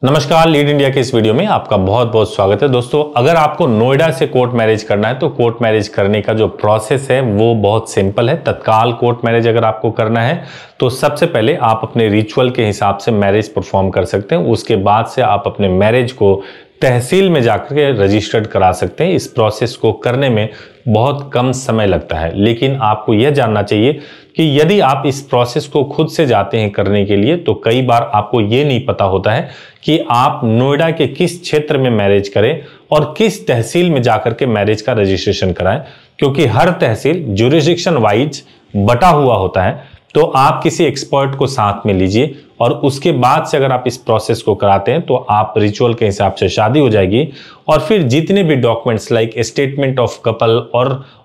नमस्कार, lead India के इस वीडियो में आपका बहुत बहुत स्वागत है। दोस्तों, अगर आपको नोएडा से कोर्ट मैरिज करना है तो कोर्ट मैरिज करने का जो प्रोसेस है वो बहुत सिंपल है। तत्काल कोर्ट मैरिज अगर आपको करना है तो सबसे पहले आप अपने रिचुअल के हिसाब से मैरिज परफॉर्म कर सकते हैं। उसके बाद से आप अपने मैरिज को तहसील में जाकर के रजिस्टर्ड करा सकते हैं। इस प्रोसेस को करने में बहुत कम समय लगता है, लेकिन आपको यह जानना चाहिए कि यदि आप इस प्रोसेस को खुद से जाते हैं करने के लिए तो कई बार आपको ये नहीं पता होता है कि आप नोएडा के किस क्षेत्र में मैरिज करें और किस तहसील में जाकर के मैरिज का रजिस्ट्रेशन कराएं, क्योंकि हर तहसील ज्यूरिसडिक्शन वाइज बटा हुआ होता है। तो आप किसी एक्सपर्ट को साथ में लीजिए और उसके बाद से अगर आप इस प्रोसेस को कराते हैं तो आप रिचुअल के हिसाब से शादी हो जाएगी। और फिर जितने भी documents like statement of couple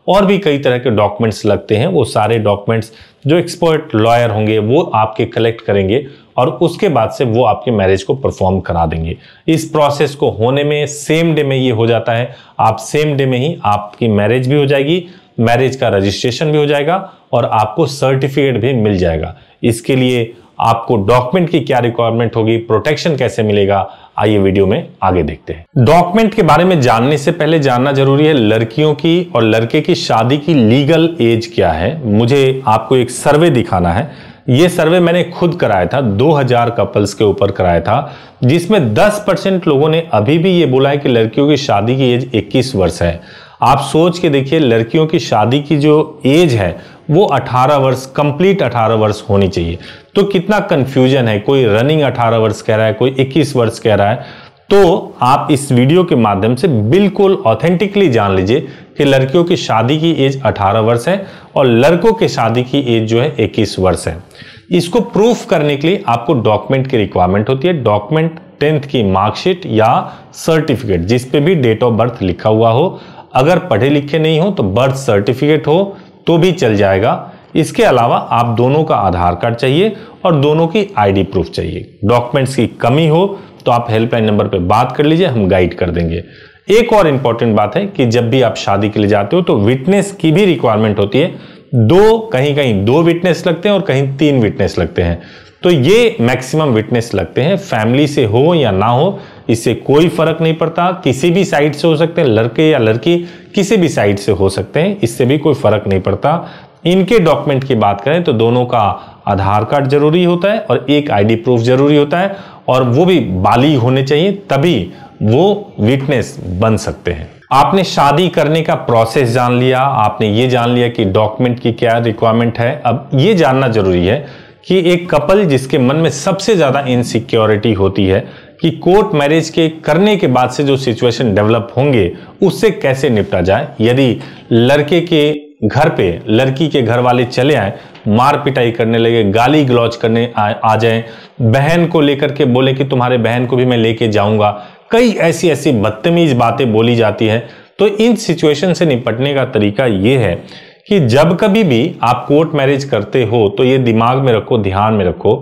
और भी कई तरह के डॉक्यूमेंट्स लगते हैं, वो सारे डॉक्यूमेंट्स जो एक्सपर्ट लॉयर होंगे वो आपके कलेक्ट करेंगे और उसके बाद से वो आपके मैरिज को परफॉर्म करा देंगे। इस प्रोसेस को होने में सेम डे में ये हो जाता है। आप सेम डे में ही आपकी मैरिज भी हो जाएगी, मैरिज का रजिस्ट्रेशन भी हो जाएगा और आपको सर्टिफिकेट भी मिल जाएगा। इसके लिए आपको डॉक्यूमेंट की क्या रिक्वायरमेंट होगी, प्रोटेक्शन कैसे मिलेगा, आइए वीडियो में आगे देखते हैं। डॉक्यूमेंट के बारे में जानने से पहले जानना जरूरी है लड़कियों की और लड़के की शादी की लीगल एज क्या है। मुझे आपको एक सर्वे दिखाना है। ये सर्वे मैंने खुद कराया था, 2000 कपल्स के ऊपर कराया था, जिसमें 10% लोगों ने अभी भी ये बोला है कि लड़कियों की शादी की एज 21 वर्ष है। आप सोच के देखिए, लड़कियों की शादी की जो एज है वो 18 वर्ष, कंप्लीट 18 वर्ष होनी चाहिए। तो कितना कंफ्यूजन है, कोई रनिंग 18 वर्ष कह रहा है, कोई 21 वर्ष कह रहा है। तो आप इस वीडियो के माध्यम से बिल्कुल ऑथेंटिकली जान लीजिए कि लड़कियों की शादी की एज 18 वर्ष है और लड़कों की शादी की एज जो है 21 वर्ष है। इसको प्रूफ करने के लिए आपको डॉक्यूमेंट की रिक्वायरमेंट होती है। डॉक्यूमेंट 10th की मार्कशीट या सर्टिफिकेट जिस पे भी डेट ऑफ बर्थ लिखा हुआ हो। अगर पढ़े लिखे नहीं हो तो बर्थ सर्टिफिकेट हो तो भी चल जाएगा। इसके अलावा आप दोनों का आधार कार्ड चाहिए और दोनों की आईडी प्रूफ चाहिए। डॉक्यूमेंट्स की कमी हो तो आप हेल्पलाइन नंबर पे बात कर लीजिए, हम गाइड कर देंगे। एक और इंपॉर्टेंट बात है कि जब भी आप शादी के लिए जाते हो तो विटनेस की भी रिक्वायरमेंट होती है। कहीं 2 विटनेस लगते हैं और कहीं 3 विटनेस लगते हैं। तो ये मैक्सिमम विटनेस लगते हैं। फैमिली से हो या ना हो इससे कोई फर्क नहीं पड़ता, किसी भी साइड से हो सकते हैं, लड़के या लड़की किसी भी साइड से हो सकते हैं, इससे भी कोई फर्क नहीं पड़ता। इनके डॉक्यूमेंट की बात करें तो दोनों का आधार कार्ड जरूरी होता है और एक आईडी प्रूफ जरूरी होता है और वो भी बालिग होने चाहिए, तभी वो विटनेस बन सकते हैं। आपने शादी करने का प्रोसेस जान लिया, आपने ये जान लिया कि डॉक्यूमेंट की क्या रिक्वायरमेंट है। अब ये जानना जरूरी है कि एक कपल जिसके मन में सबसे ज्यादा इनसिक्योरिटी होती है कि कोर्ट मैरिज के करने के बाद से जो सिचुएशन डेवलप होंगे उससे कैसे निपटा जाए। यदि लड़के के घर पे लड़की के घर वाले चले आए, मार पिटाई करने लगे, गाली गलौज करने आ जाए, बहन को लेकर के बोले कि तुम्हारे बहन को भी मैं लेके जाऊंगा, कई ऐसी बदतमीज बातें बोली जाती है। तो इन सिचुएशन से निपटने का तरीका यह है कि जब कभी भी आप कोर्ट मैरिज करते हो तो ये दिमाग में रखो, ध्यान में रखो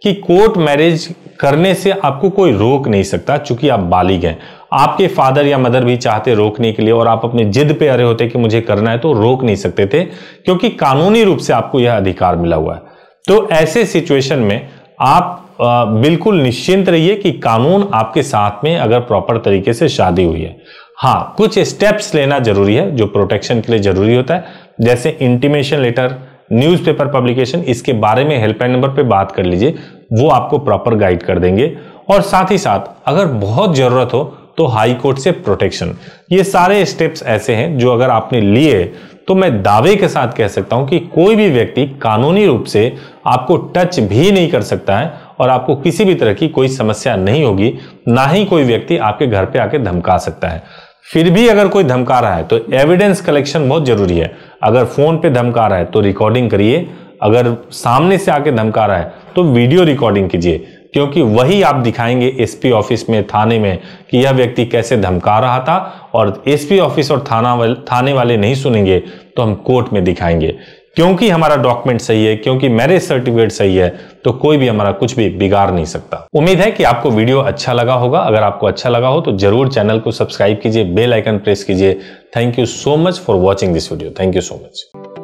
कि कोर्ट मैरिज करने से आपको कोई रोक नहीं सकता, चूंकि आप बालिग हैं। आपके फादर या मदर भी चाहते रोकने के लिए और आप अपने जिद पे अड़े होते कि मुझे करना है तो रोक नहीं सकते थे, क्योंकि कानूनी रूप से आपको यह अधिकार मिला हुआ है। तो ऐसे सिचुएशन में आप बिल्कुल निश्चिंत रहिए कि कानून आपके साथ में अगर प्रॉपर तरीके से शादी हुई है। हाँ, कुछ स्टेप्स लेना जरूरी है जो प्रोटेक्शन के लिए जरूरी होता है, जैसे इंटीमेशन लेटर, न्यूज़पेपर पब्लिकेशन। इसके बारे में हेल्पलाइन नंबर पे बात कर लीजिए, वो आपको प्रॉपर गाइड कर देंगे। और साथ ही साथ अगर बहुत जरूरत हो तो हाई कोर्ट से प्रोटेक्शन। ये सारे स्टेप्स ऐसे हैं जो अगर आपने लिए तो मैं दावे के साथ कह सकता हूं कि कोई भी व्यक्ति कानूनी रूप से आपको टच भी नहीं कर सकता है और आपको किसी भी तरह की कोई समस्या नहीं होगी। ना ही कोई व्यक्ति आपके घर पे आके धमका सकता है। फिर भी अगर कोई धमका रहा है तो एविडेंस कलेक्शन बहुत जरूरी है। अगर फोन पे धमका रहा है तो रिकॉर्डिंग करिए, अगर सामने से आके धमका रहा है तो वीडियो रिकॉर्डिंग कीजिए, क्योंकि वही आप दिखाएंगे एसपी ऑफिस में, थाने में कि यह व्यक्ति कैसे धमका रहा था। और एसपी ऑफिस और थाने वाले नहीं सुनेंगे तो हम कोर्ट में दिखाएंगे। क्योंकि हमारा डॉक्यूमेंट सही है, क्योंकि मैरिज सर्टिफिकेट सही है, तो कोई भी हमारा कुछ भी बिगाड़ नहीं सकता। उम्मीद है कि आपको वीडियो अच्छा लगा होगा। अगर आपको अच्छा लगा हो तो जरूर चैनल को सब्सक्राइब कीजिए, बेल आइकन प्रेस कीजिए। Thank you so much for watching this video. Thank you so much.